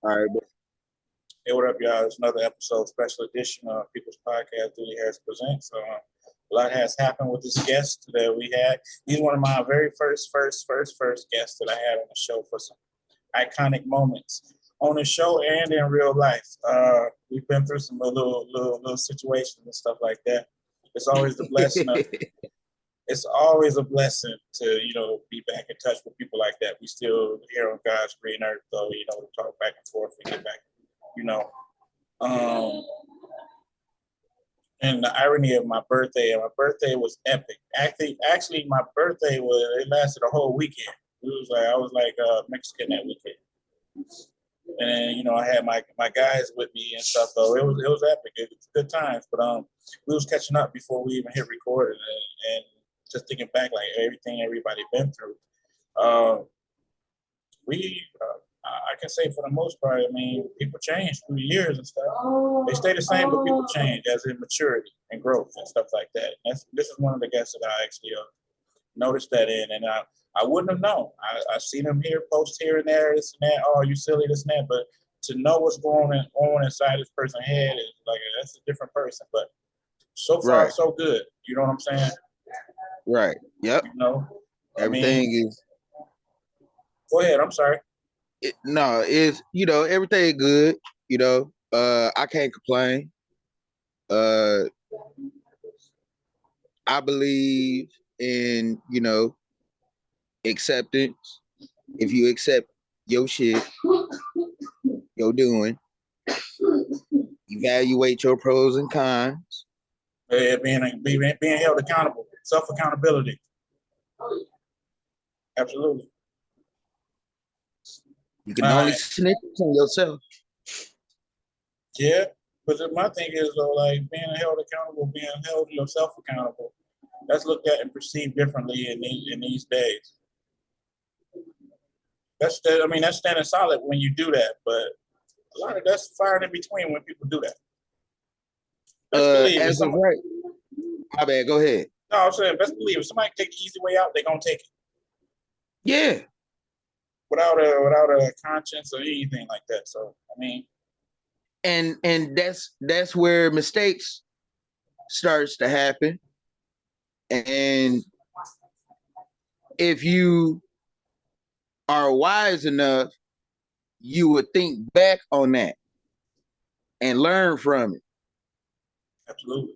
All right, Hey, what up, y'all? It's another episode, special edition of People's Podcast, Duty Harris Presents. A lot has happened with this guest that we had. He's one of my very first guests that I had on the show for some iconic moments on the show and in real life. We've been through some little situations and stuff like that. It's always the blessing of it's always a blessing to be back in touch with people like that. We still here on God's green earth, though. We talk back and forth and get back. You know, um, and the irony of my birthday, and my birthday was epic. Actually, my birthday it lasted a whole weekend. I was like Mexican that weekend, and then, I had my guys with me and stuff. Though it was epic. It was good times, but we was catching up before we even hit record, and just thinking back, like everything everybody been through. We I can say for the most part, I mean, people change through the years and stuff. They stay the same, but people change as in maturity and growth and stuff like that. And this is one of the guests that I actually noticed that in, and I wouldn't have known. I seen them here, post here and there, this and that. Oh, you silly, this and that. But to know what's going on inside this person's head is like that's a different person. But so far, right, so good. You know what I'm saying? right. Yep. You know, I mean, Everything is go ahead. I'm sorry. no, it's everything good. I can't complain. Uh, I believe in acceptance. If you accept your shit, your doing, evaluate your pros and cons. Being held accountable, self accountability. Absolutely. You can All only right. snitch on yourself. Yeah, but my thing is though, like being held accountable, being held yourself accountable, that's looked at and perceived differently in these days. I mean, that's standing solid when you do that, but a lot of that's fired in between when people do that. Best believe if As of somebody. right, my bad. Go ahead. No, I'm saying best believe if somebody take the easy way out, they're gonna take it Yeah, without a conscience or anything like that. So I mean, and that's where mistakes starts to happen. And if you are wise enough, you would think back on that and learn from it. absolutely.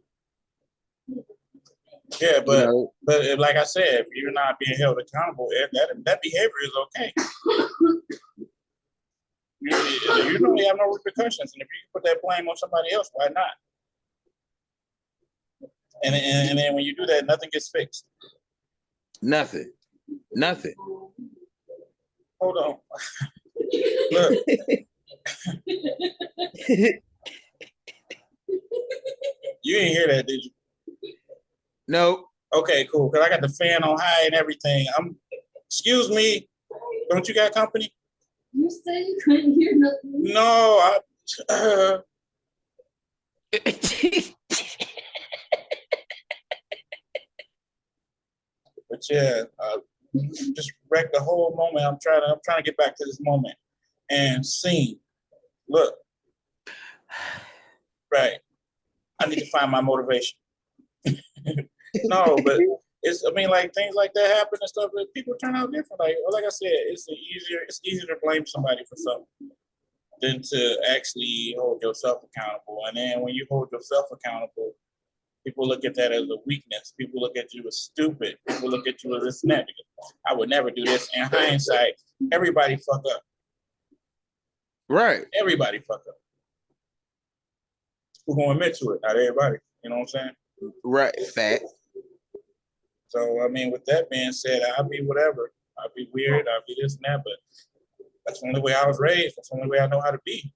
Yeah, You but know, like I said, if you're not being held accountable, that behavior is okay. You don't have no repercussions, and if you put that blame on somebody else, why not? And then when you do that, nothing gets fixed. nothing. Hold on, look. You didn't hear that, did you? Nope. Okay, cool. Cause I got the fan on high and everything. Excuse me. Don't you got company? You said you couldn't hear nothing. No, but yeah, just wreck the whole moment. I'm trying to get back to this moment and scene. Look, right. I need to find my motivation. No, but I mean, like things like that happen and stuff. But people turn out different. Like I said, it's easier to blame somebody for something than to actually hold yourself accountable. And then when you hold yourself accountable, people look at that as a weakness. People look at you as stupid. People look at you as this and that. I would never do this. In hindsight, everybody fuck up. Right. Everybody fuck up. Who's gonna admit to it? Not everybody. You know what I'm saying? Right. Fact. So I mean, with that being said, I'll be whatever. I'll be weird. I'll be this and that. But that's the only way I was raised. That's the only way I know how to be.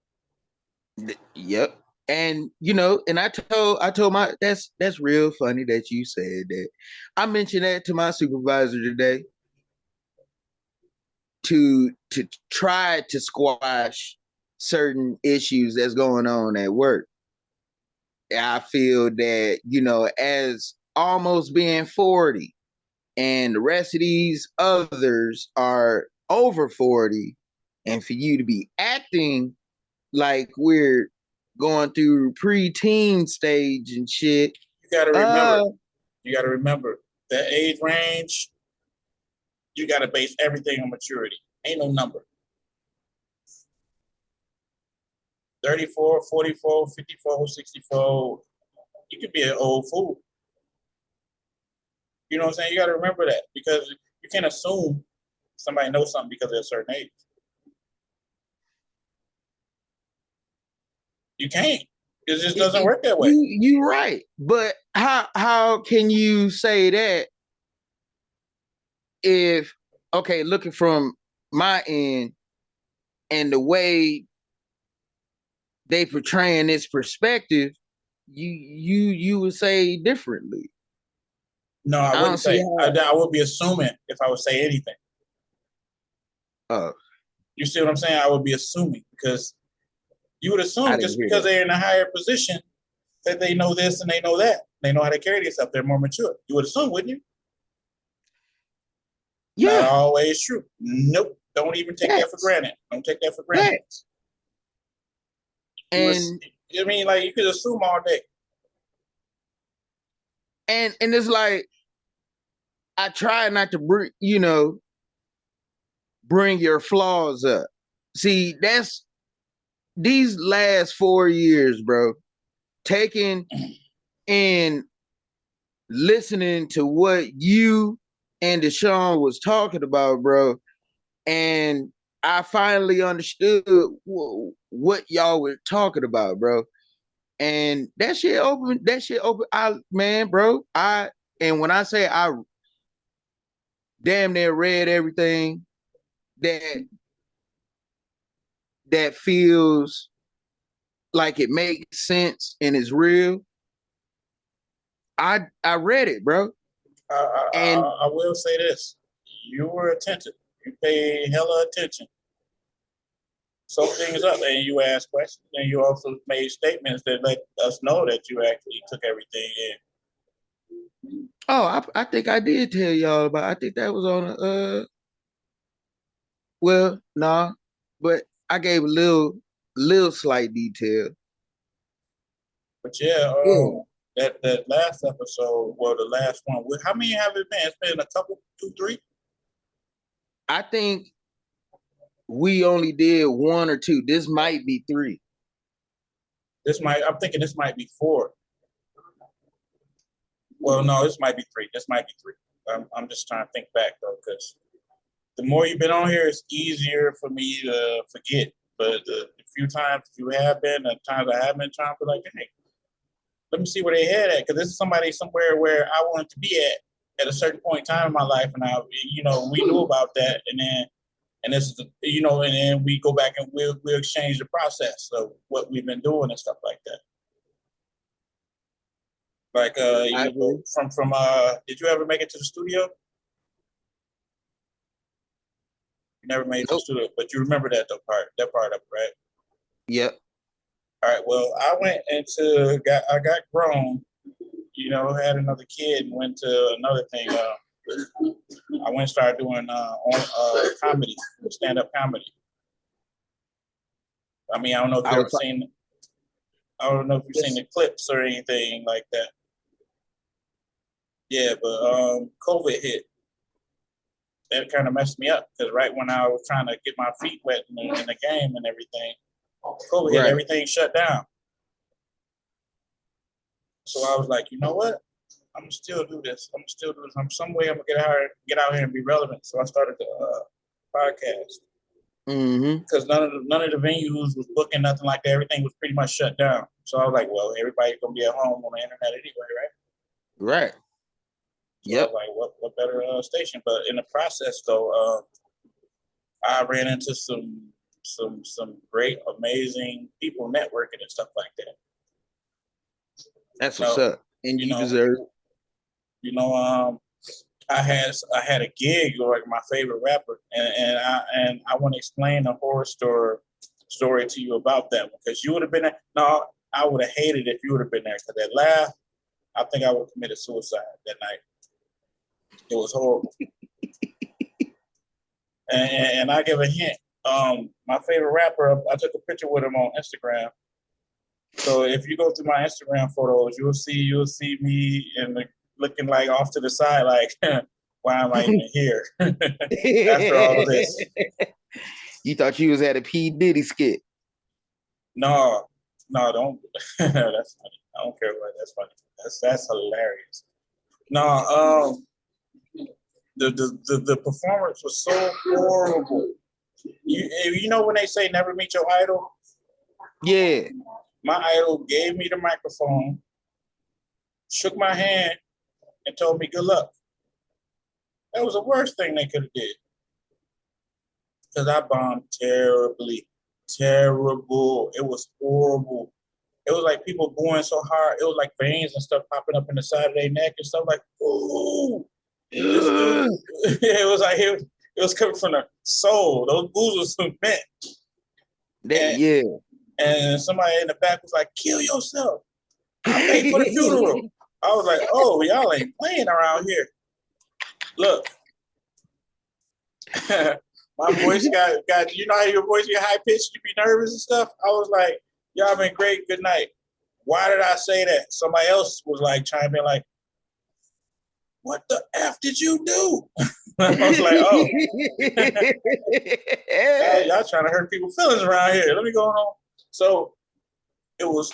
Yep. And and I told my that's real funny that you said that. I mentioned that to my supervisor today to try to squash certain issues that's going on at work. I feel that, as almost being 40 and the rest of these others are over 40, and for you to be acting like we're going through preteen stage and shit. You gotta remember. You gotta remember that age range. You gotta base everything on maturity. Ain't no number. 34, 44, 54, 64. You could be an old fool. You know what I'm saying? You got to remember that because you can't assume somebody knows something because they're a certain age. You can't. It just doesn't work that way. You're right. But how can you say that if, okay, looking from my end and the way they portraying this perspective, you would say differently. No, I wouldn't say. I would be assuming if I would say anything. You see what I'm saying? I would be assuming because you would assume just because they're in a higher position that they know this and they know that. They know how to carry themselves. They're more mature. You would assume, wouldn't you? Yeah. Not always true. Nope. Don't even take that for granted. Don't take that for granted. And I mean, like, you could assume all day. And it's like, I try not to bring your flaws up. See, that's these last 4 years, bro, taking and listening to what you and Deshaun was talking about, bro, and I finally understood what y'all were talking about, bro. And that shit open. And when I say I damn near read everything that feels like it makes sense and is real, I read it, bro. And I will say this: you were attentive. You paid hella attention. So things up, and you asked questions, and you also made statements that let us know that you actually took everything in. Oh, I think I did tell y'all about. I think that was on well, nah, but I gave a little slight detail. But that last episode, well, the last one. How many have it been? It's been a couple, 2, 3. I think we only did 1 or 2. This might be 3. I'm thinking this might be 4. Well, no, this might be 3. This might be 3. I'm just trying to think back though, because the more you've been on here, it's easier for me to forget. But the few times you have been, the times I have been trying to be like, hey, let me see where they head at, because this is somebody somewhere where I wanted to be at a certain point in time in my life, and we knew about that, and this is and then we go back and we'll exchange the process of what we've been doing and stuff like that. Like from did you ever make it to the studio? You never made it to the studio, but you remember that part of it, right? Yep. All right. Well, I went I got grown, had another kid and went to another thing. I went and started doing comedy, stand-up comedy. I mean, I don't know if you've seen the clips or anything like that. Yeah, but COVID hit. That kind of messed me up because right when I was trying to get my feet wet in the game and everything, COVID hit, everything shut down. So I was like, you know what? I'm gonna still do this. I'm some way I'm gonna get out here and be relevant. So I started the podcast. Because none of the venues was booking nothing like that. Everything was pretty much shut down. So I was like, well, everybody's gonna be at home on the internet anyway, right? Right. So yep. I was like, what better station? But in the process, though, I ran into some great, amazing people networking and stuff like that. That's what's up, and you deserve. I had a gig like my favorite rapper, and I want to explain a horror story to you about that one, because you would have been there. No, I would have hated if you would have been there, because that laugh, I think I would have committed suicide that night. It was horrible. and I give a hint. My favorite rapper, I took a picture with him on Instagram. So if you go through my Instagram photos, you'll see me looking like off to the side, like, why am I even here? After all of this. You thought you was at a P. Diddy skit. No, don't. That's funny. I don't care what. That's funny. That's hilarious. No, the performance was so horrible. You know when they say never meet your idol? Yeah. My idol gave me the microphone, shook my hand, and told me good luck. That was the worst thing they could have did. Because I bombed terribly. Terrible. It was horrible. It was like people going so hard. It was like veins and stuff popping up in the side of their neck and stuff like, ooh. This dude, it was like it was coming from the soul. Those boos were cement. Yeah. And somebody in the back was like, kill yourself. I paid for the funeral. I was like, oh, y'all ain't playing around here. Look. My voice got you know how your voice get high pitched, you be nervous and stuff. I was like, y'all been great, good night. Why did I say that? Somebody else was like chiming in like, what the F did you do? I was like, oh. Y'all trying to hurt people's feelings around here. Let me go on. So it was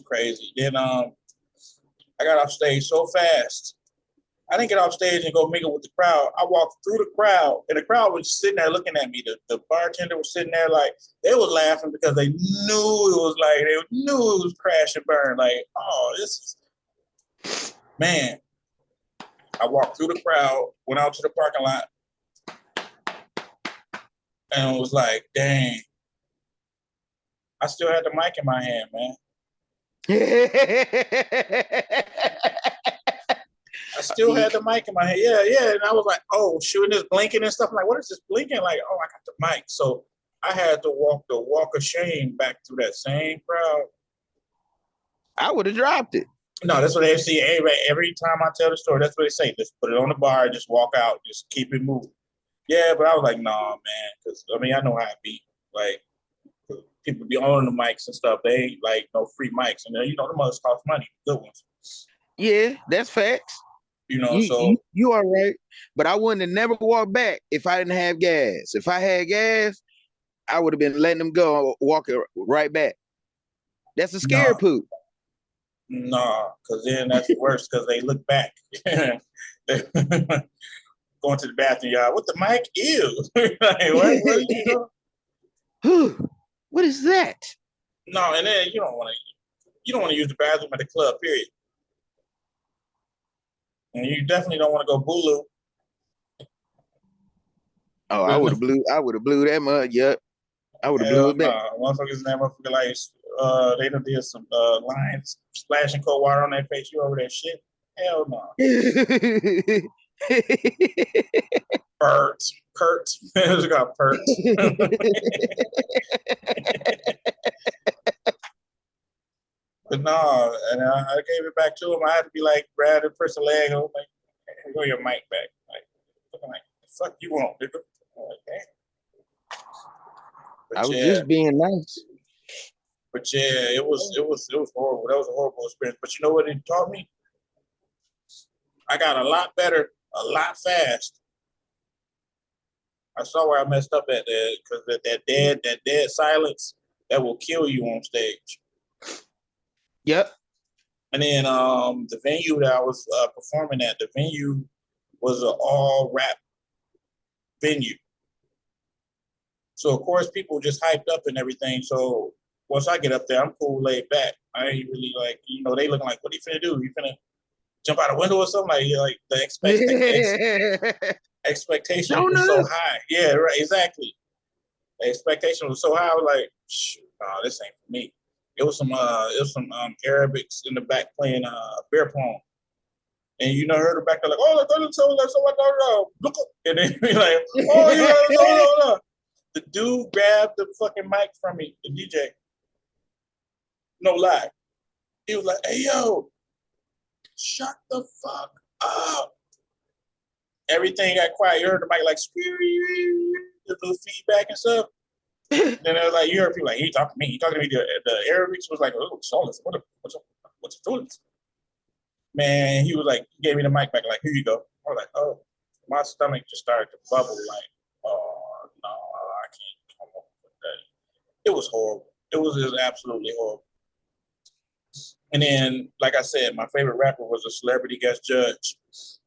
crazy. Then I got off stage so fast. I didn't get off stage and go mingle with the crowd. I walked through the crowd, and the crowd was sitting there looking at me. The bartender was sitting there like, they was laughing because they knew it was crash and burn. Like, oh, this is, man. I walked through the crowd, went out to the parking lot, and was like, dang. I still had the mic in my hand, man. I still had the mic in my hand. Yeah. And I was like, oh, shooting this blinking and stuff. I'm like, what is this blinking? Like, oh, I got the mic. So I had to walk the walk of shame back through that same crowd. I would have dropped it. No, that's what they see. Every time I tell the story, that's what they say. Just put it on the bar, just walk out, just keep it moving. Yeah, but I was like, nah, man. Because, I mean, I know how it be. Like, people be owning the mics and stuff. They ain't like no free mics. And then, the mugs cost money, good ones. Yeah, that's facts. So you are right, but I wouldn't have never walked back if I didn't have gas. If I had gas, I would have been letting them go, walking right back. That's a scare poop. No, because then that's worse because they look back. Going to the bathroom, y'all. What the mic? Ew. Like, what, what is that? No, and then you don't want to use the bathroom at the club, period. And you definitely don't want to go Bulu. Oh, I would have blew that mud. Yep. I would have blew it back. Motherfuckers in that motherfucker like they done did some lines splashing cold water on their face. You over that shit? Hell no. Pert. It was called Pert. But no, and I gave it back to him. I had to be like, grab the person leg. I was like, hey, go your mic back. Like, fuck you want, nigga? Like, I was just being nice. But yeah, it was horrible. That was a horrible experience. But you know what it taught me? I got a lot better, a lot fast. I saw where I messed up at there because that dead silence that will kill you on stage. Yep. And then the venue that I was performing at, the venue was an all rap venue. So of course people just hyped up and everything. So once I get up there, I'm cool, laid back. I ain't really like, they looking like, what are you finna do? You finna jump out a window or something? Like the expectation was so high. Yeah, right, exactly. The expectation was so high. I was like, nah, this ain't for me. It was some Arabics in the back playing beer pong. And heard the back there like, oh, look, and then be like, oh, yeah, the dude grabbed the fucking mic from me, the DJ. No lie. He was like, hey, yo, shut the fuck up. Everything got quiet. You heard the mic like, the little feedback and stuff. Then it was like you heard people like he talking to me. He talking to me. The Arabics was like, oh, Solis, what's a Solis? Man, he was like, he gave me the mic back, like, here you go. I was like, oh, my stomach just started to bubble, like, oh no, I can't come up with that. It was horrible. It was just absolutely horrible. And then, like I said, my favorite rapper was a celebrity guest judge.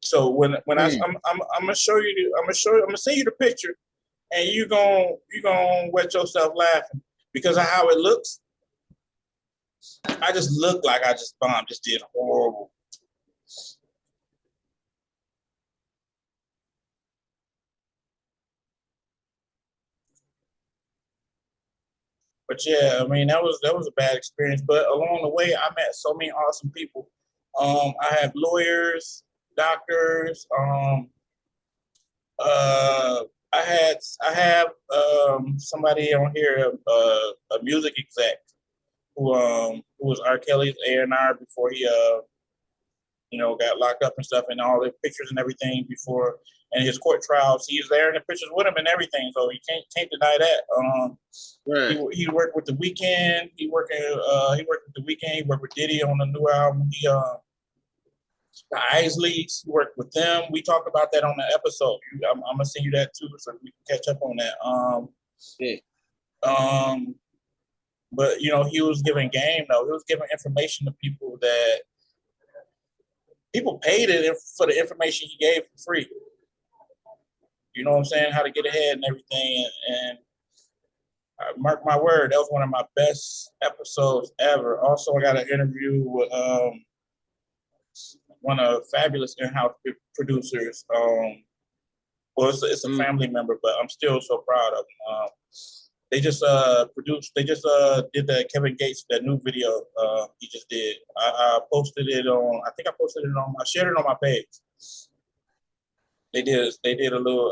So when I'm gonna show you, I'm gonna send you the picture, and you gonna wet yourself laughing because of how it looks. I just look like I just bombed, just did horrible. But yeah, I mean that was a bad experience. But along the way, I met so many awesome people. I have lawyers, doctors. I have somebody on here, a music exec who was R. Kelly's A&R before he got locked up and stuff, and all the pictures and everything before and his court trials. He's there in the pictures with him and everything, so you can't deny that. Right. He worked with The Weeknd. He worked with The Weeknd. He worked with Diddy on the new album. The Isleys, he worked with them. We talked about that on the episode. I'm gonna send you that too, so we can catch up on that. Yeah. But he was giving game though. He was giving information to people that people paid it for the information he gave for free. You know what I'm saying? How to get ahead and everything. And mark my word, that was one of my best episodes ever. Also, I got an interview with one of Fabulous in-house producers. Well, it's a family member, but I'm still so proud of them. They just did the Kevin Gates, that new video he just did. I posted it on, I shared it on my page. They did a little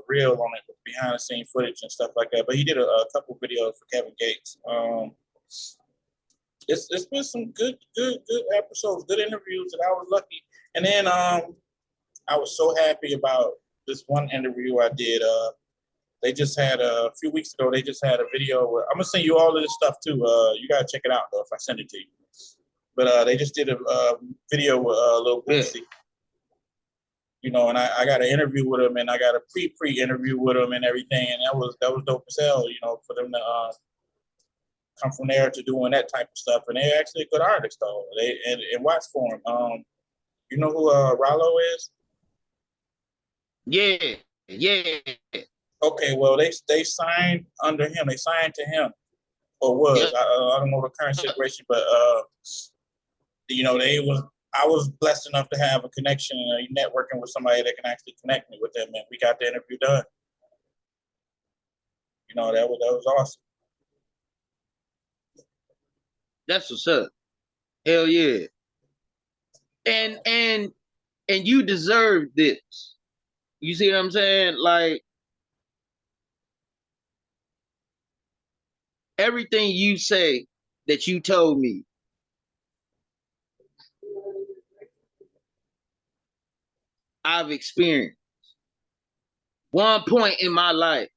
reel on it with behind the scene footage and stuff like that. But he did a couple videos for Kevin Gates. It's been some good episodes, good interviews, and I was lucky. And then I was so happy about this one interview I did. They just had a few weeks ago. They just had a video where I'm gonna send you all of this stuff too. You gotta check it out though if I send it to you. But they just did a video with Lil Boosie. And I got an interview with him, and I got a pre interview with him and everything, and that was dope as hell. For them to come from there to doing that type of stuff, and they're actually a good artist though. And watch for him. You know who Rollo is? Yeah. Okay, well they signed under him. They signed to him, or was Yep. I don't know the current situation, but I was blessed enough to have a connection and networking with somebody that can actually connect me with them, and we got the interview done. That was awesome. That's what's up. Hell yeah. And you deserve this. You see what I'm saying? Like everything you say that you told me, I've experienced. One point in my life,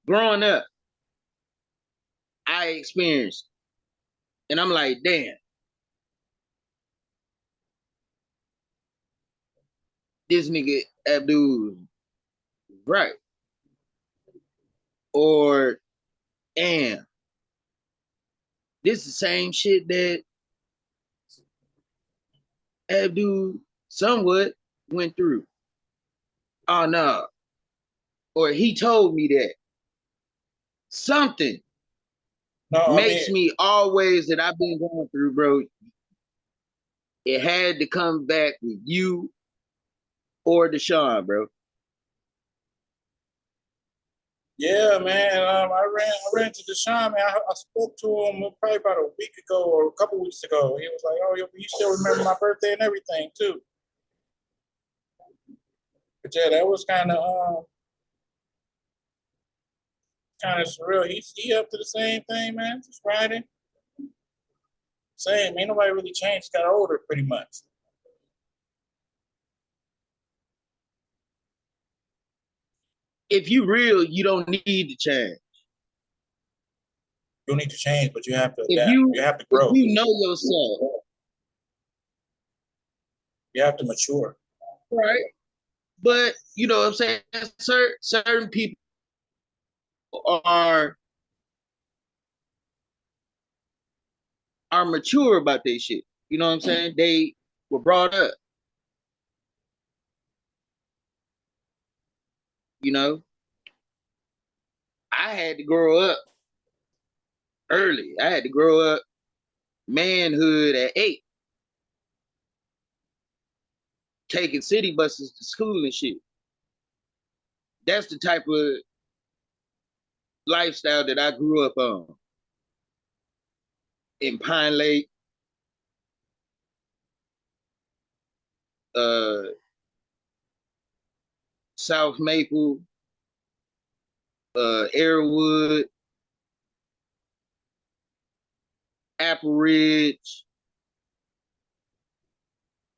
growing up, I experienced. And I'm like, damn. This nigga Abdul right. Or damn. This is the same shit that Abdul somewhat went through. Oh no. Or he told me that. Something makes me always that I've been going through, bro. It had to come back with you or Deshaun, bro. Yeah, man. I ran to Deshaun, man. I spoke to him probably about a week ago or a couple weeks ago. He was like, "Oh, you still remember my birthday and everything too." But yeah, that was kind of surreal. He up to the same thing, man. Just grinding. Same. Ain't nobody really changed. Got older, pretty much. if you real, you don't need to change. You don't need to change, but you have to If adapt. you You have to if grow. you know yourself, You have to mature. right? But you know what I'm saying? Certain people are mature about their shit. You know what I'm saying? They were brought up. You know, I had to grow up early. I had to grow up manhood at 8, taking city buses to school and shit. That's the type of lifestyle that I grew up on. In Pine Lake, uh, South Maple, Airwood, Apple Ridge,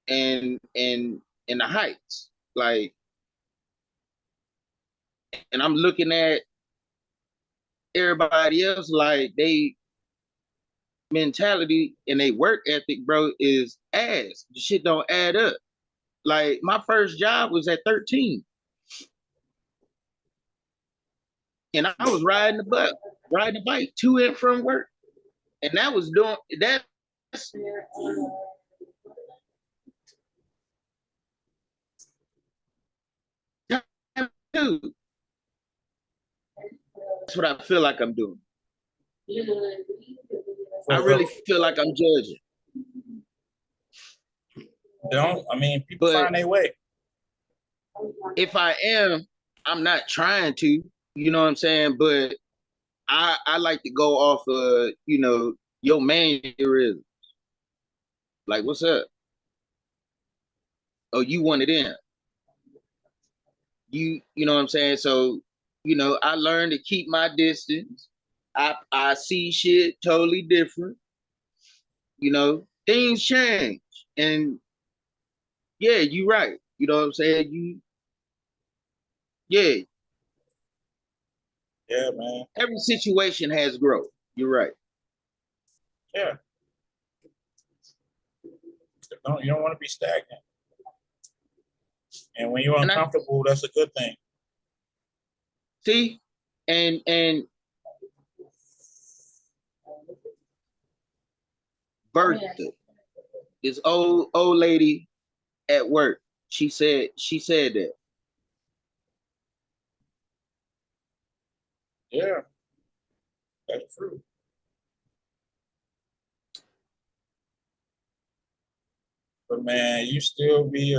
and in the Heights. Like, and I'm looking at everybody else like they mentality and they work ethic, bro, is ass. The shit don't add up. Like my first job was at 13. And I was riding the bike to and from work. And that was doing that. Dude, that's what I feel like I'm doing. I really feel like I'm judging. People find their way. If I am, I'm not trying to, you know what I'm saying? But I like to go off of, your mannerisms. Like, what's up? Oh, you want it in. You know what I'm saying? So, I learned to keep my distance. I see shit totally different. Things change. And yeah, you're right. You know what I'm saying? Yeah, Yeah, man. every situation has growth. You're right. Yeah. You don't want to be stagnant. And when you're uncomfortable, that's a good thing. See? And Bertha, this old lady at work, she said that. Yeah, that's true. But man, you still be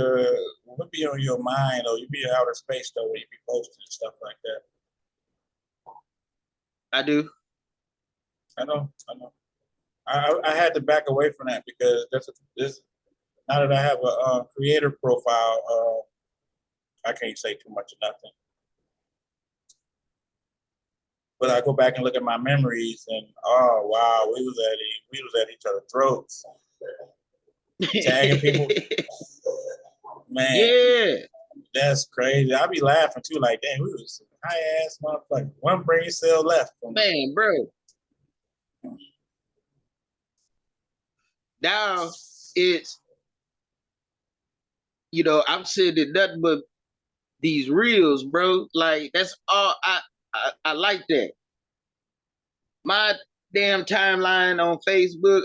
what be on your mind though? You be in outer space though when you be posting and stuff like that. I do. I know. I had to back away from that because this now that I have a creator profile, I can't say too much of nothing. But I go back and look at my memories, and oh wow, we was at each other's throats, tagging people. Man, yeah, that's crazy. I be laughing too, like damn, we was high ass motherfucker. One brain cell left. Man, bro. Now it's I'm sitting in nothing but these reels, bro. Like that's all I like that. My damn timeline on Facebook,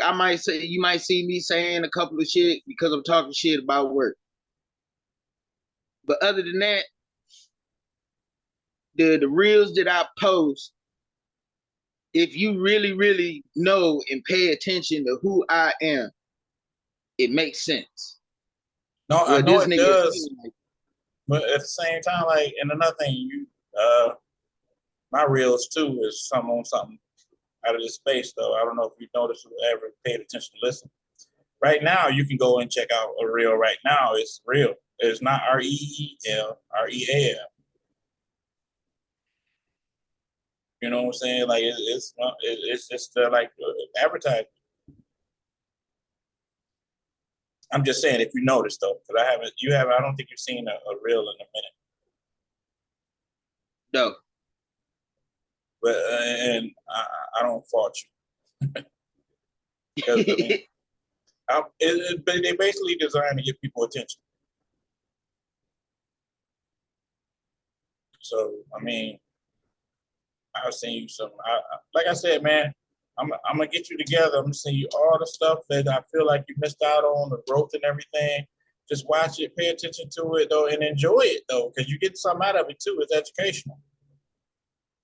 you might see me saying a couple of shit because I'm talking shit about work. But other than that, the reels that I post, if you really, really know and pay attention to who I am, it makes sense. No, I know it does. But at the same time, like, and another thing, my reels too is something out of this space though. I don't know if you noticed or ever paid attention to listen. Right now, you can go and check out a reel right now. It's real. It's not REEL, REAL. You know what I'm saying? Like it's just like advertising. I'm just saying if you notice though, because I don't think you've seen a reel in a minute. No. But and I don't fault you. 'Cause, I mean, they basically designed to get people attention. So I mean, I'll send you some. Like I said, man, I'm gonna get you together. I'm gonna send you all the stuff that I feel like you missed out on, the growth and everything. Just watch it, pay attention to it though, and enjoy it though, because you get something out of it too. It's educational.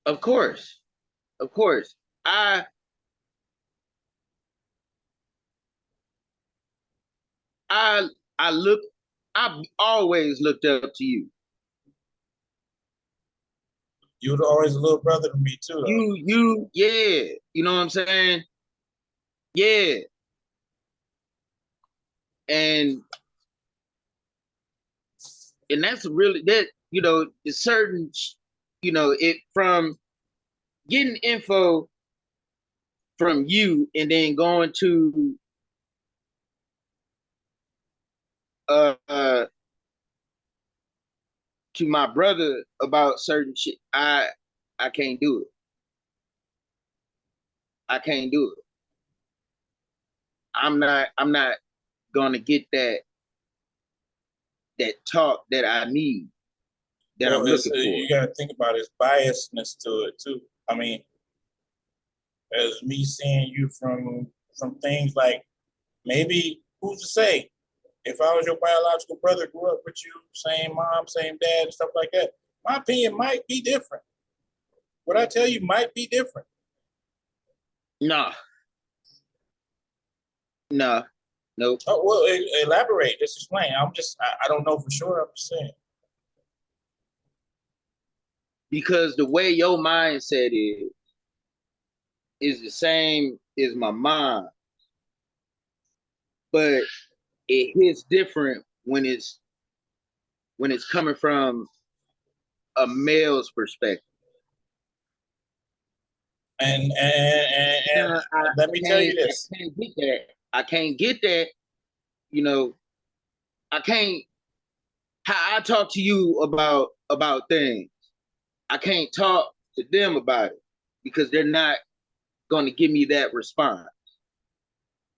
Of course. Of course. I I look I've always looked up to you. You were always a little brother to me too, though. Yeah. You know what I'm saying? Yeah. And that's really that, it's certain, it from getting info from you and then going uh to my brother about certain shit. I can't do it. I can't do it. I'm not gonna get that talk that I need, that I'm Well, looking for. you got to think about its biasness to it too. I mean, as me seeing you from things like maybe who's to say if I was your biological brother, grew up with you, same mom, same dad, and stuff like that, my opinion might be different. What I tell you might be different. Nah. Nah. Nope. Oh, well, elaborate. Just explain. I don't know for sure. I'm just saying. Because the way your mindset is the same as my mom, but it hits different when it's coming from a male's perspective. And let me tell you this. I can't get that. I can't get that. I can't. How I talk to you about things, I can't talk to them about it because they're not going to give me that response.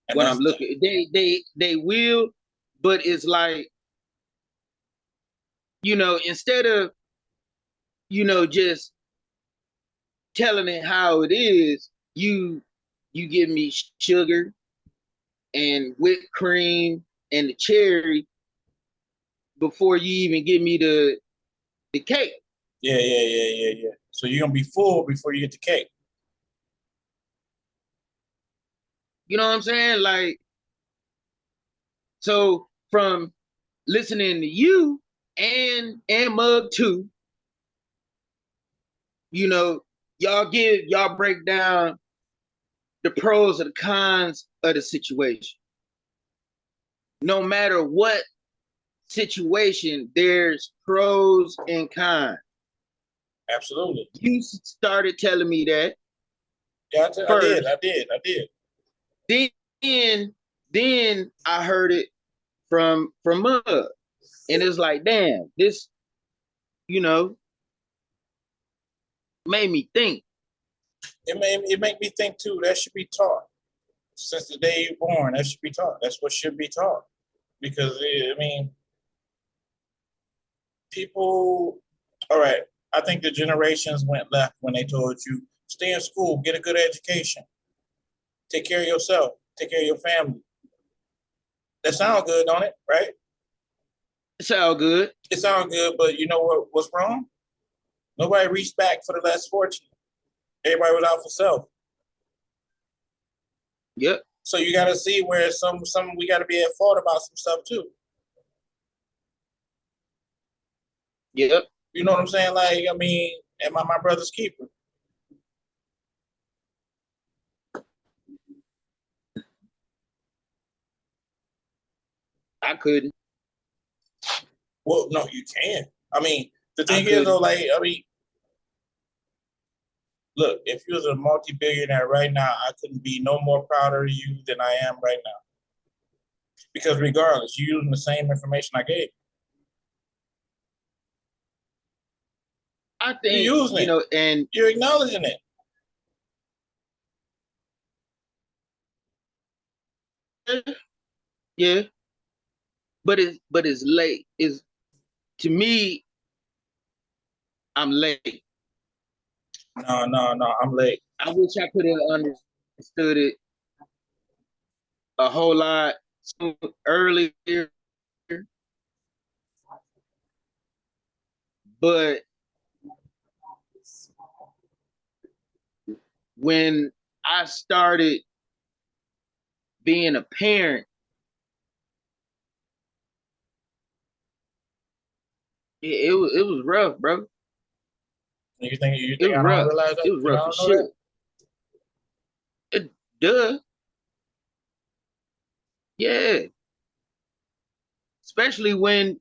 And When I'm looking, they will, but it's like, instead of just telling it how it is, you give me sugar and whipped cream and the cherry before you even give me the cake. Yeah. So you're gonna be full before you get the cake. You know what I'm saying? Like, so from listening to you and Mug too, y'all break down the pros and the cons of the situation. No matter what situation, there's pros and cons. Absolutely. You started telling me that. Yeah, I did. Then I heard it from Mug, and it's like, damn, this, made me think. It made me think too. That should be taught since the day you're born. That should be taught. That's what should be taught because I mean, people. All right, I think the generations went left when they told you stay in school, get a good education, take care of yourself, take care of your family. That sounds good, don't it? Right? It sounds good. It sounds good, but you know what's wrong? Nobody reached back for the less fortunate. Everybody was out for self. Yep. So you got to see where some we got to be at fault about some stuff too. Yep. You know what I'm saying? Like, I mean, am I my brother's keeper? I couldn't. Well, no, you can. I mean, the thing is though, like, I mean, look, if you was a multi-billionaire right now, I couldn't be no more prouder of you than I am right now. Because regardless, you're using the same information I gave. I think You're using it. and You're acknowledging it. yeah, but it's late. Is to me, I'm late. No. I'm late. I wish I could have understood it a whole lot earlier, but when I started being a parent, it was rough, bro. You think It was I don't rough. realize that? It was You rough know, I as don't know shit. that? Duh. Yeah. Especially when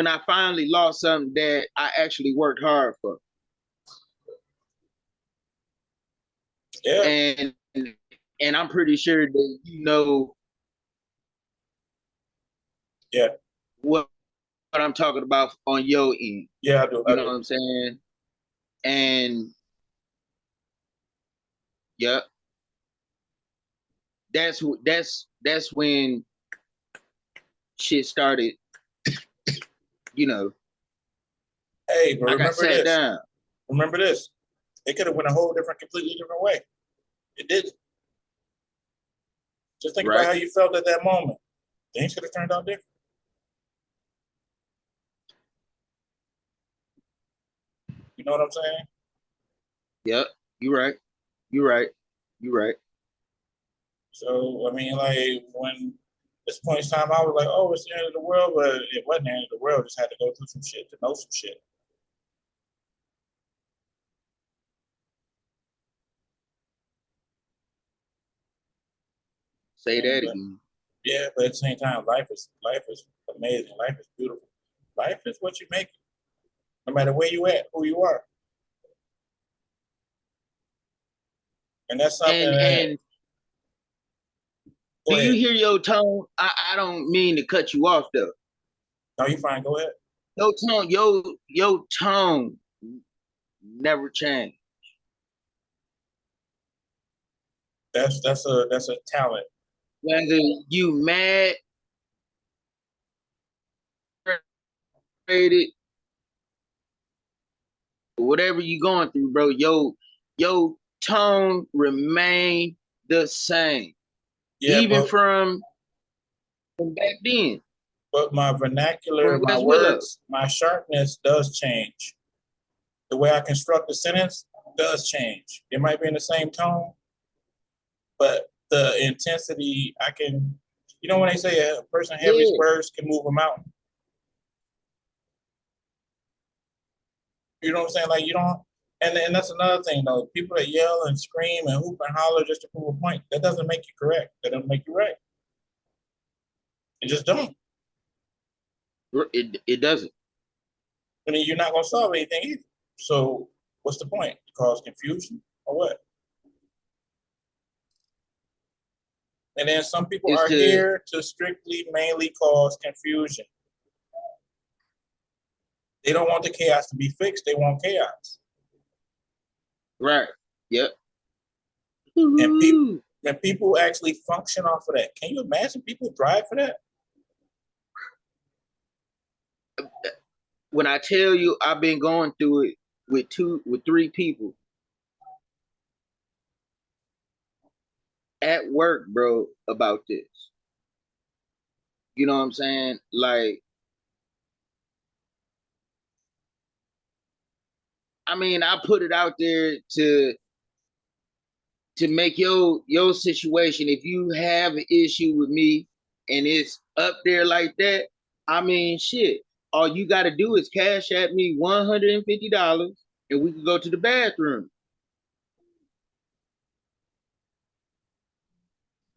I finally lost something that I actually worked hard for. Yeah. And I'm pretty sure that Yeah. what I'm talking about on your end. Yeah, I do. You know what I'm saying? And yeah, that's when shit started, Hey, but I got remember sat this. down. Remember this. It could have went a whole completely different way. It didn't. Just think about Right. how you felt at that moment. Things could have turned out different. You know what I'm saying? Yep. You're right. You're right. You're right. So I mean, like when this point in time, I was like, "Oh, it's the end of the world," but it wasn't the end of the world. Just had to go through some shit to know some shit. Say And, that but again. yeah, but at the same time, life is amazing. Life is beautiful. Life is what you make it. No matter where you at, who you are, and that's something that. And Go do you ahead. hear your tone? I don't mean to cut you off though. No, you fine. Go ahead. Your tone never changed. That's a talent. Whether you mad, frustrated, whatever you going through, bro, your tone remain the same. Yeah, Even from back then, but my vernacular, from my West Willow. words, my sharpness does change. The way I construct a sentence does change. It might be in the same tone, but the intensity, I can, when they say a person heavy Yeah, words can move a mountain. You know what I'm saying? Like you don't, and that's another thing though. People that yell and scream and hoop and holler just to prove a point, that doesn't make you correct. That doesn't make you right. It just don't. it doesn't. I mean, you're not gonna solve anything either. So what's the point? Cause confusion or what? And then some people It's are to here to strictly mainly cause confusion. They don't want the chaos to be fixed. They want chaos. right. Yep. And people actually function off of that. Can you imagine people drive for that? When I tell you I've been going through it with three people at work, bro, about this. You know what I'm saying? Like, I mean, I put it out there to make your situation. If you have an issue with me and it's up there like that, I mean, shit. All you got to do is cash at me $150, and we can go to the bathroom.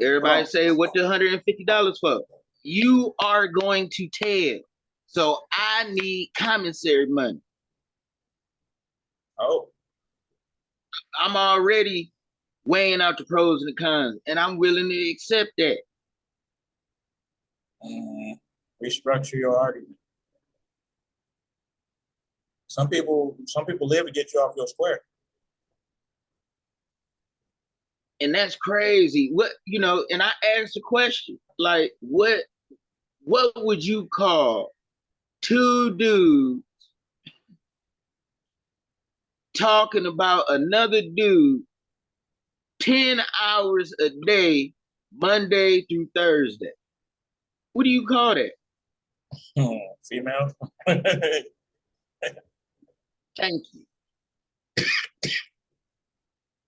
Everybody Well, say, what the $150 for? You are going to tell. So I need commissary money. oh, I'm already weighing out the pros and the cons, and I'm willing to accept that. restructure your argument. Some people live to get you off your square. And that's crazy. What, and I asked the question, like, what would you call two dudes talking about another dude 10 hours a day, Monday through Thursday? What do you call that? Female. Thank you.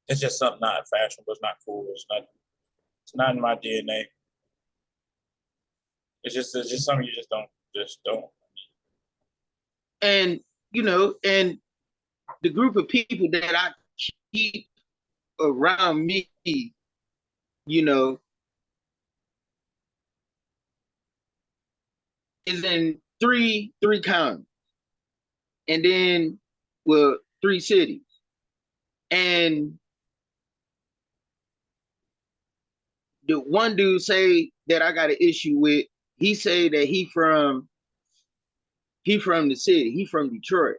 It's just something not fashionable. It's not cool. It's not in my DNA. It's just something you just don't. And and the group of people that I keep around me, is in three counties, and then three cities, and the one dude say that I got an issue with. He say that he from the city. He from Detroit.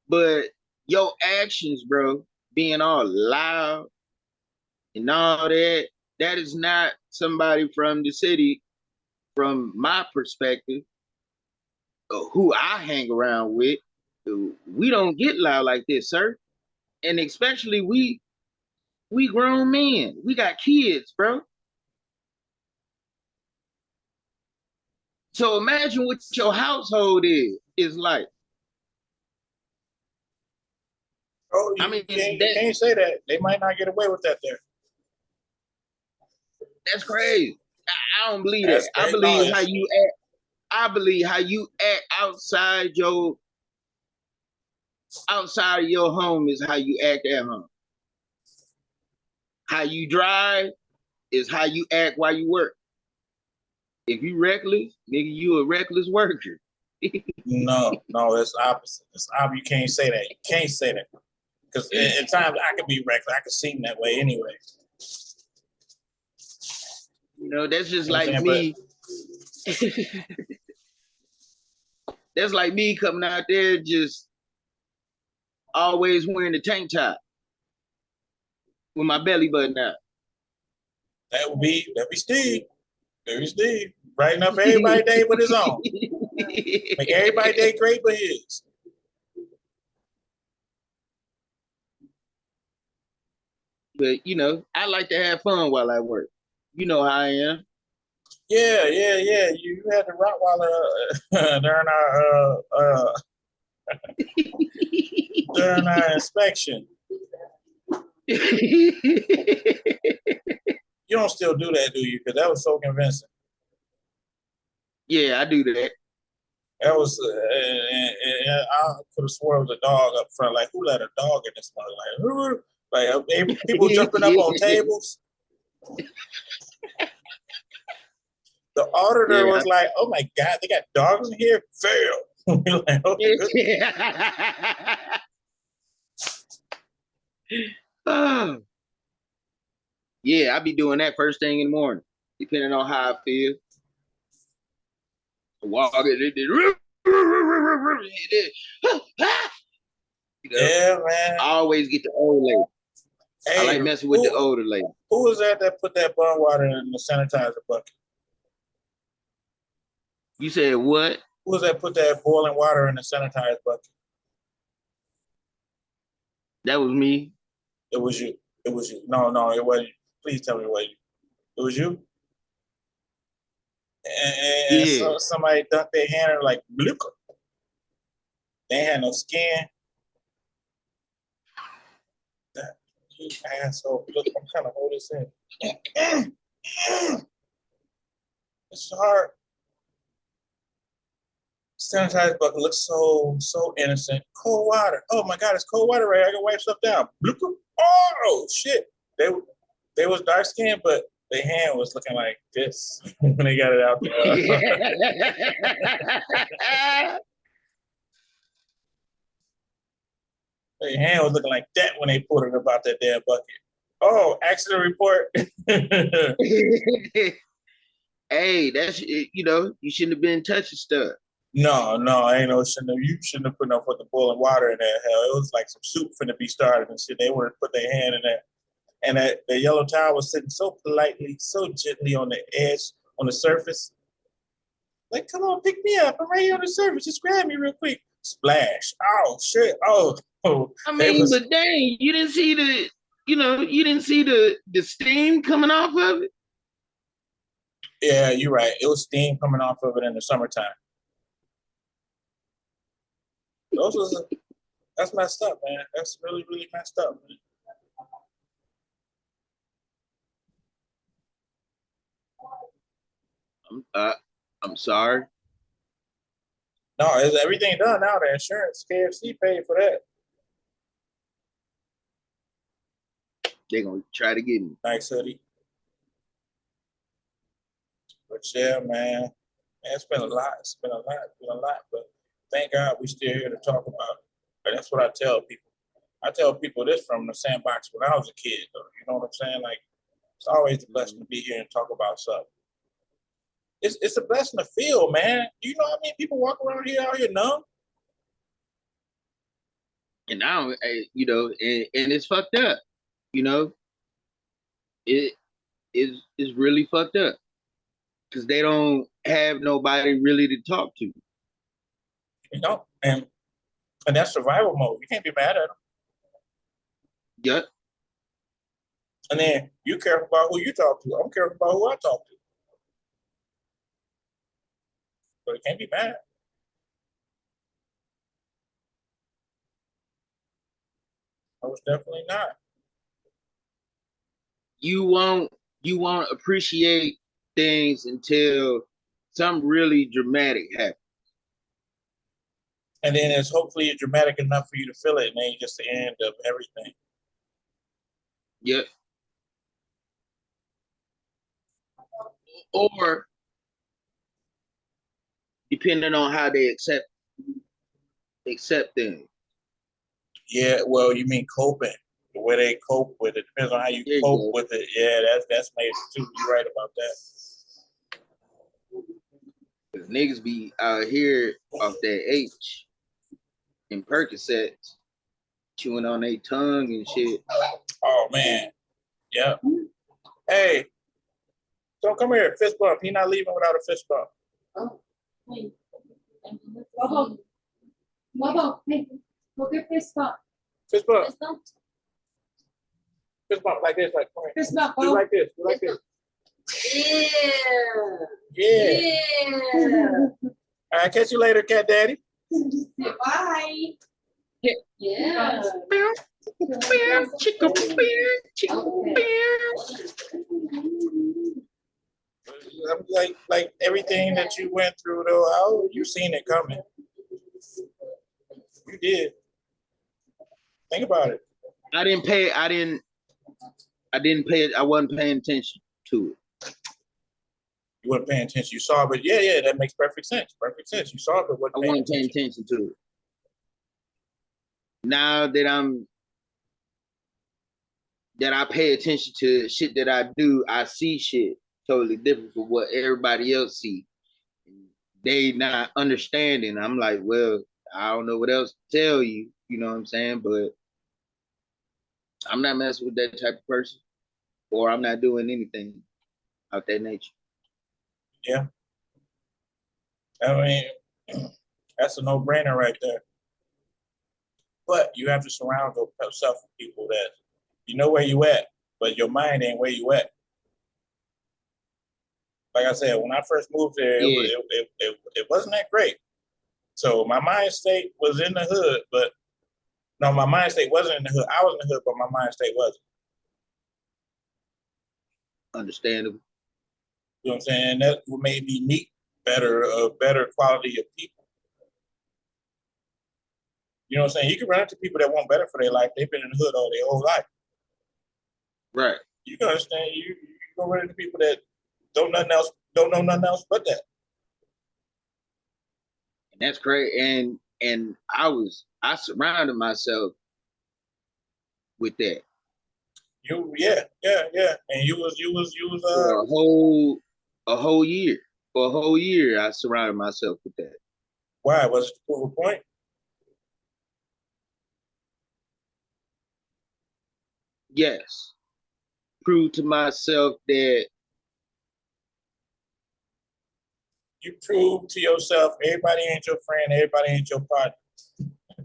But your actions, bro, being all loud and all that, that is not somebody from the city, from my perspective, who I hang around with. We don't get loud like this, sir. And especially we grown men. We got kids, bro. So imagine what your household is like. Oh, you can't say that. They might not get away with that there. That's crazy. I don't believe that. I believe how you act. I believe how you act outside of your home is how you act at home. How you drive is how you act while you work. If you reckless, nigga, you a reckless worker. No, it's opposite. You can't say that. You can't say that. Because at times I could be reckless. I could seem that way anyway. That's just like me. That's like me coming out there just always wearing the tank top with my belly button out. That'd be Steve. There's Steve. Brighten up everybody's day with his own. Make everybody's day great but his. But I like to have fun while I work. You know how I am. Yeah. You had the Rottweiler during our inspection. You don't still do that, do you? Because that was so convincing. Yeah, I do that. That was, I could have sworn it was a dog up front. Like, who let a dog in this one? Like people jumping up on tables. The auditor was like, "Oh my God, they got dogs in here." Fail. Like, oh, yeah, I be doing that first thing in the morning, depending on how I feel. Yeah, man. I always get the old lady. Hey, I like messing with the older lady. Who was that put that bun water in the sanitizer bucket? You said what? Who was that put that boiling water in the sanitizer bucket? That was me. It was you. It was you. No, it wasn't you. Please tell me it wasn't you. It was you? And yeah. So somebody dunked their hand and like, bloop. They had no skin. You asshole. Look, I'm trying to hold this in. It's hard. Sanitizer bucket looks so innocent. Cold water. Oh my God, it's cold water right here. I can wipe stuff down. Bloop. Oh shit. They was dark skinned, but their hand was looking like this when they got it out there. Their hand was looking like that when they put it about that damn bucket. Oh, accident report. Hey, that's you shouldn't have been touching stuff. No, ain't no shouldn't have, you shouldn't have put no fucking boiling water in there. Hell, it was like some soup finna be started and shit. They were put their hand in there. And the yellow towel was sitting so politely, so gently on the edge, on the surface. Like, come on, pick me up. I'm right here on the surface. Just grab me real quick. Splash. Oh shit. Oh. I mean, but dang, you didn't see the steam coming off of it. Yeah, you're right. It was steam coming off of it in the summertime. That's messed up, man. That's really, really messed up, man. I'm sorry. No, is everything done now? The insurance, KFC paid for that. They're gonna try to get me. Nice hoodie. But yeah, man. It's been a lot. It's been a lot. But thank God we still here to talk about it. And that's what I tell people. I tell people this from the sandbox when I was a kid, though. You know what I'm saying? Like, it's always a blessing to be here and talk about stuff. It's a blessing to feel, man. You know how many people walk around here out here numb? And now, and it's fucked up. It is really fucked up because they don't have nobody really to talk to. And that's survival mode. You can't be mad at them. Yep. And then you careful about who you talk to. I'm careful about who I talk to. But it can't be bad. I was definitely not. You won't appreciate things until something really dramatic happens. And then it's hopefully dramatic enough for you to feel it, and then just the end of everything. Yep. Or depending on how they accept things. Yeah, well, you mean coping. The way they cope with it depends on how you cope with it. Yeah, that's major too. You're right about that. Niggas be out here off that H and Percocets, chewing on their tongue and shit. Oh man, yeah. Hey, so come here, fist bump. You're not leaving without a fist bump. Oh, wait. Bobo, hey, look at fist bump. Fist bump. Fist bump. Fist bump like this, like come here. Fist bump. Do like this. Do like this. Yeah. All right, catch you later, cat daddy. Bye. Yeah. Like everything that you went through, though, you seen it coming. You did. Think about it. I wasn't paying attention to it. You weren't paying attention. You saw it, but yeah, that makes perfect sense. Perfect sense. You saw it, but I wasn't paying attention to it. Now that I pay attention to shit that I do, I see shit totally different from what everybody else see. They not understanding. I'm like, well, I don't know what else to tell you. You know what I'm saying? But I'm not messing with that type of person, or I'm not doing anything of that nature. Yeah. I mean, that's a no-brainer right there. But you have to surround yourself with people that you know where you at, but your mind ain't where you at. Like I said, when I first moved there, it wasn't that great. So my mind state was in the hood, but no, my mind state wasn't in the hood. I was in the hood, but my mind state wasn't. Understandable. You know what I'm saying? That made me meet a better quality of people. You know what I'm saying? You can run into people that want better for their life. They've been in the hood all their whole life. Right. You can understand. You can run into people that don't know nothing else but that. And that's great. And I surrounded myself with that. Yeah. And you was for a whole year. For a whole year, I surrounded myself with that. Why? Was it to prove a point? Yes. Prove to myself that You prove to yourself everybody ain't your friend, everybody ain't your partner.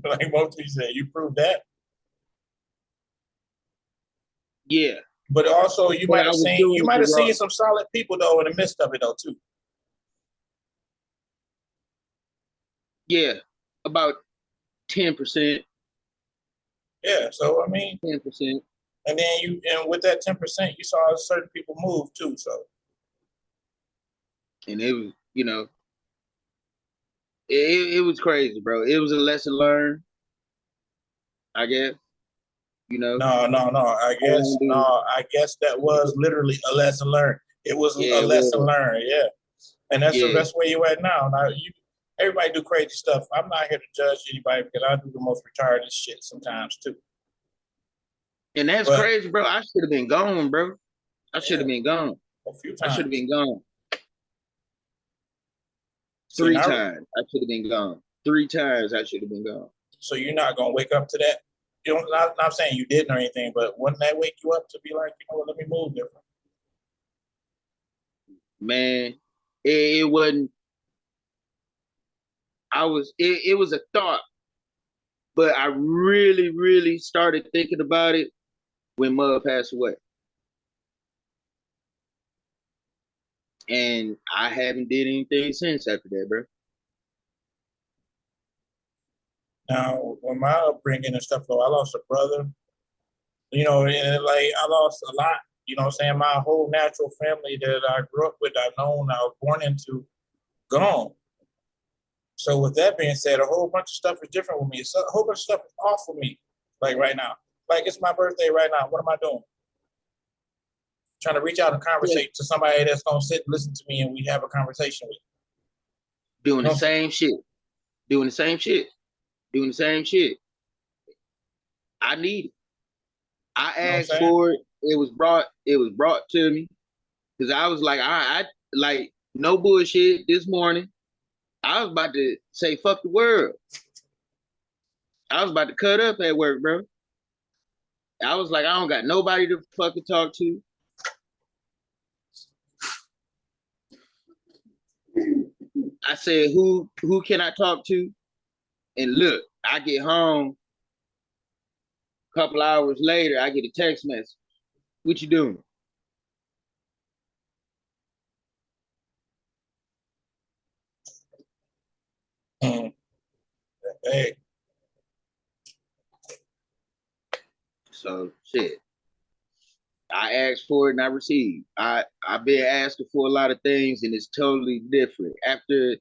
Like most people say, you prove that. yeah. But also you But might I have was seen doing it seen wrong. some solid people though in the midst of it though too. Yeah. About 10%. Yeah. So I mean, 10%. and then and with that 10%, you saw certain people move too. So And it was, it was crazy, bro. It was a lesson learned, I guess. no. I guess that was literally a lesson learned. It was Yeah, a it lesson was. learned. Yeah. And that's Yeah. where you at now. Now everybody do crazy stuff. I'm not here to judge anybody because I do the most retarded shit sometimes too. And that's crazy, bro. I should have been gone, bro. I should have been gone. A few I times. should have been gone. See, Three times. I should have been gone. 3 times I should have been gone. So you're not gonna wake up to that. You know, not saying you didn't or anything, but wouldn't that wake you up to be like, you know what, let me move different? Man, it wasn't. It was a thought, but I really, really started thinking about it when Mud passed away. And I haven't did anything since after that, bro. Now, when my upbringing and stuff, though, I lost a brother. You know, and like I lost a lot. You know what I'm saying? My whole natural family that I grew up with, I was born into, gone. So with that being said, a whole bunch of stuff is different with me. So a whole bunch of stuff is off with me, like right now. Like it's my birthday right now. What am I doing? Trying to reach out and conversate to somebody that's gonna sit and listen to me and we have a conversation with. Doing the same shit. Doing the same shit. Doing the same shit. I need it. I asked for it. It was brought to me. Cause I was like, I like no bullshit this morning. I was about to say fuck the world. I was about to cut up at work, bro. I was like, I don't got nobody to fucking talk to. I said, who can I talk to? And look, I get home. A couple hours later, I get a text message. What you doing? Hey. So shit. I asked for it and I received. I've been asking for a lot of things and it's totally different. After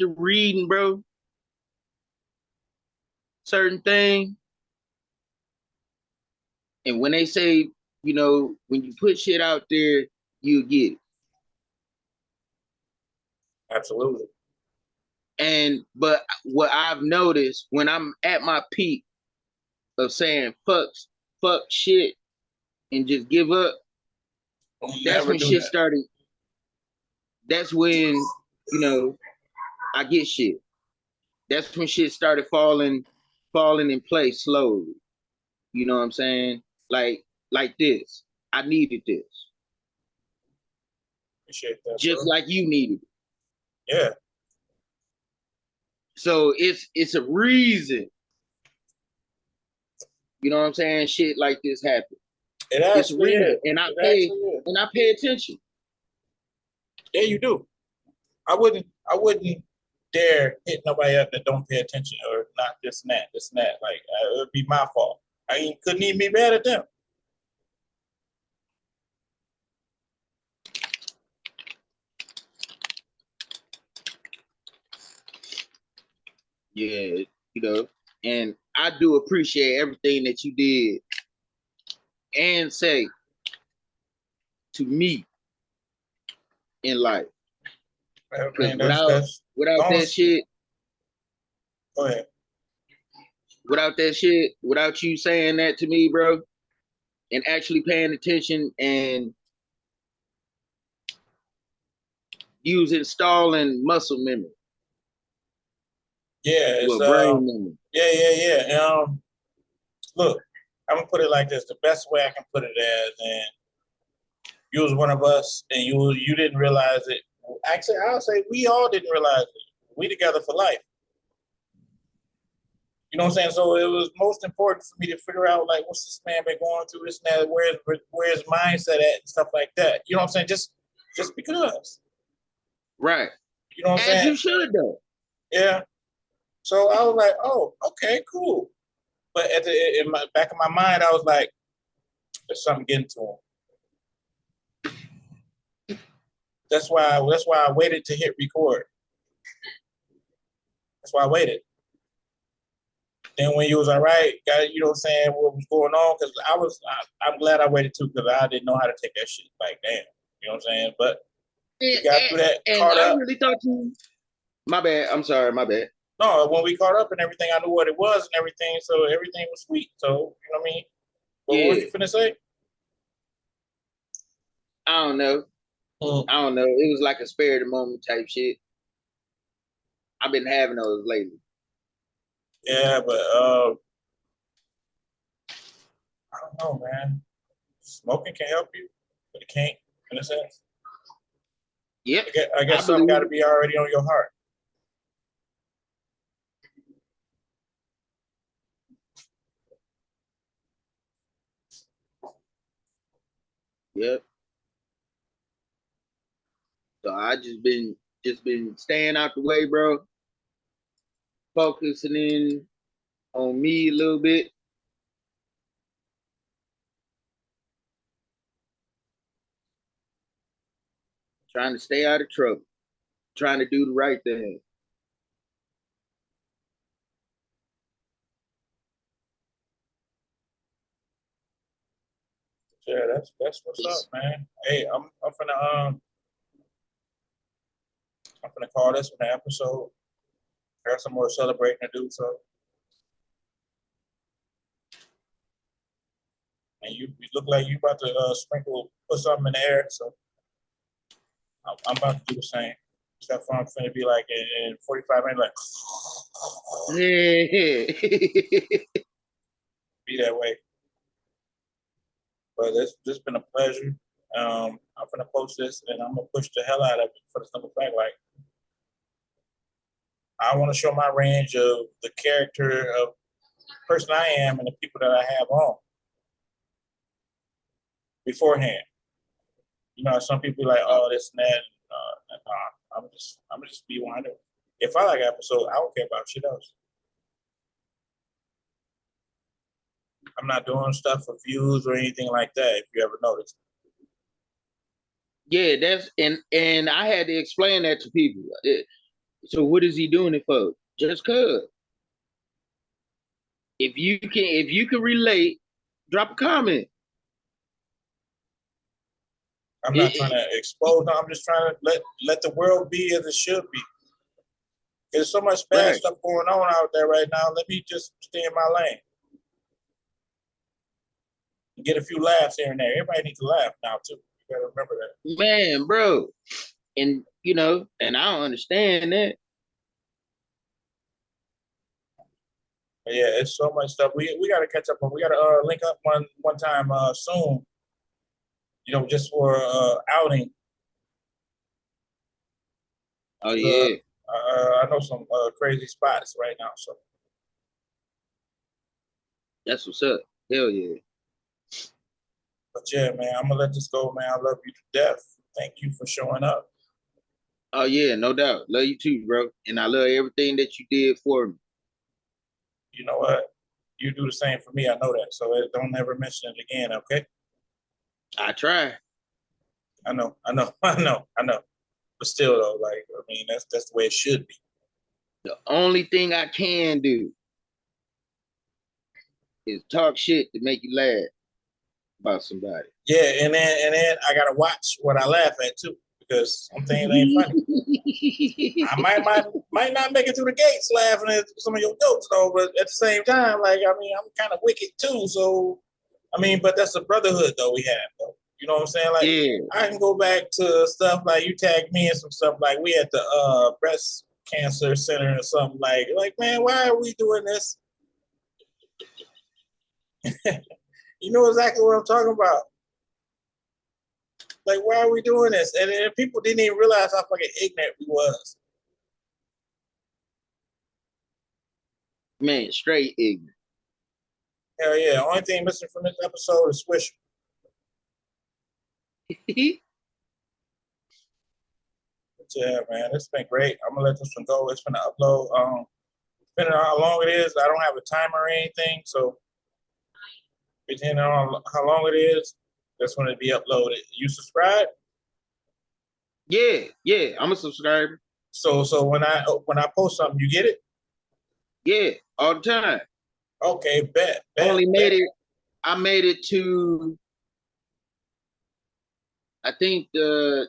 reading, bro, certain things, and when they say, when you put shit out there, you get it. Absolutely. But what I've noticed when I'm at my peak of saying fuck shit and just give up, that's when shit started. That's when, I get shit. That's when shit started falling in place slowly. You know what I'm saying? Like this. I needed this. Appreciate that, just bro. Like you needed it. Yeah. So it's a reason. You know what I'm saying? Shit like this happens. It's a reason. And I pay attention. Yeah, you do. I wouldn't dare hit nobody up that don't pay attention or not this and that. Like it would be my fault. I couldn't even be mad at them. Yeah, and I do appreciate everything that you did and say to me in life. Because without that shit, go ahead. Without that shit, without you saying that to me, bro, and actually paying attention and installing muscle memory, Yeah, it's Well, brain memory. yeah. Look, I'm gonna put it like this: the best way I can put it as, and you was one of us, and you didn't realize it. Actually, I'll say we all didn't realize it. We together for life. You know what I'm saying? So it was most important for me to figure out like what's this man been going through, this and that, where's his mindset at, and stuff like that. You know what I'm saying? Just because. Right. You know what I'm As saying? you should though. Yeah. So I was like, oh, okay, cool. But in my back of my mind, I was like, there's something getting to him. That's why I waited to hit record. That's why I waited. Then when you was all right, got you know what I'm saying, what was going on? Because I'm glad I waited too, because I didn't know how to take that shit. Like, damn, you know what I'm saying? But we got through that, And caught I up. really thought you. My bad. I'm sorry. My bad. No, when we caught up and everything, I knew what it was and everything, so everything was sweet. So, you know what I mean? But what was you finna say? I don't know. I don't know. It was like a spare of the moment type shit. I've been having those lately. Yeah, but I don't know, man. Smoking can help you, but it can't, in a sense. Yep. I guess something got to be already on your heart. Yep. So I just been staying out the way, bro. Focusing in on me a little bit. Trying to stay out of trouble. Trying to do the right thing. Yeah, that's what's up, man. Hey, I'm gonna call this one an episode. I got some more celebrating to do, so. And you look like you about to put something in the air, so I'm about to do the same. Except for I'm finna be like in 45 minutes, like be that way. But it's just been a pleasure. I'm gonna post this and I'm gonna push the hell out of it for the simple fact, like I want to show my range of the character of person I am and the people that I have on beforehand. You know, some people like, oh, this and that. I'm just be 100. If I like an episode, I don't care about shit else. I'm not doing stuff for views or anything like that. If you ever noticed. Yeah, that's and I had to explain that to people. So what is he doing it for? Just cause. If you can relate, drop a comment. I'm not trying to expose. No, I'm just trying to let the world be as it should be. There's so much bad stuff going on out there right now. Let me just stay in my lane. Get a few laughs here and there. Everybody needs to laugh now too. You gotta remember that. Man, bro. And you know, and I don't understand that. But yeah, it's so much stuff. We gotta catch up on. We gotta link up one time soon. You know, just for outing. Oh yeah. I know some crazy spots right now. So that's what's up. Hell yeah. But yeah, man, I'm gonna let this go, man. I love you to death. Thank you for showing up. Oh yeah, no doubt. Love you too, bro. And I love everything that you did for me. You know what? You do the same for me. I know that. So don't ever mention it again, okay? I try. I know. But still, though, like I mean, that's the way it should be. The only thing I can do is talk shit to make you laugh about somebody. Yeah, and then I gotta watch what I laugh at too, because some things ain't funny. I might not make it through the gates laughing at some of your jokes though, but at the same time, like I mean, I'm kind of wicked too. So I mean, but that's the brotherhood though we have though. You know what I'm saying? Like I can go back to stuff like you tagged me in some stuff like we had the breast cancer center or something like, man, why are we doing this? You know exactly what I'm talking about. Like, why are we doing this? And people didn't even realize how fucking ignorant we was. Man, straight ignorant. Hell yeah. Only thing missing from this episode is Swish. Yeah, man, it's been great. I'm gonna let this one go. It's gonna upload. Depending on how long it is, I don't have a timer or anything, so depending on how long it is, that's when it be uploaded. You subscribe? Yeah, I'm a subscriber. So when I post something, you get it? Yeah, all the time. Okay, bet. I made it to, I think the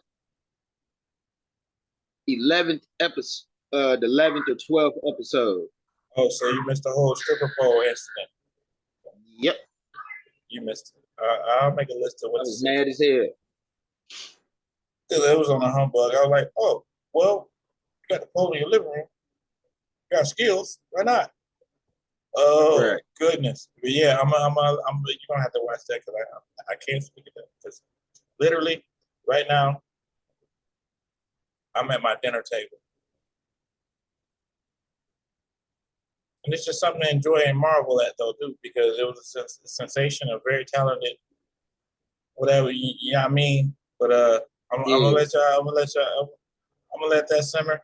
11th episode, the 11th or 12th episode. Oh, so you missed the whole stripper pole incident. Yep. You missed it. I'll make a list of I what's was mad as hell. It was on a humbug. I was like, oh, well, you got the pole in your living room. You got skills. Why not? Oh, Right. Goodness. But yeah, you're gonna have to watch that because I can't speak of that. Because literally, right now, I'm at my dinner table. And it's just something to enjoy and marvel at, though, too, because it was a sensation of very talented, whatever, you know what I mean? But I'm gonna let that simmer.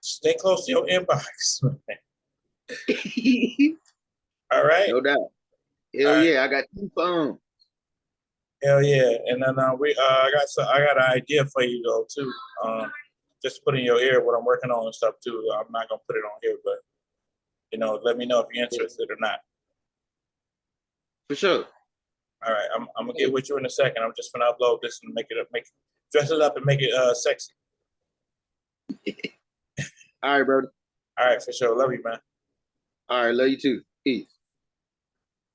Stay close to your inbox. All right. No doubt. Hell yeah, I got 2 phones. Hell yeah, and then I got an idea for you though too. Just put in your ear what I'm working on and stuff too. I'm not gonna put it on here, but let me know if you're interested or not. For sure. All right, I'm gonna get with you in a second. I'm just gonna upload this and dress it up and make it sexy. All right, brother. All right, for sure. Love you, man. All right, love you too. Peace.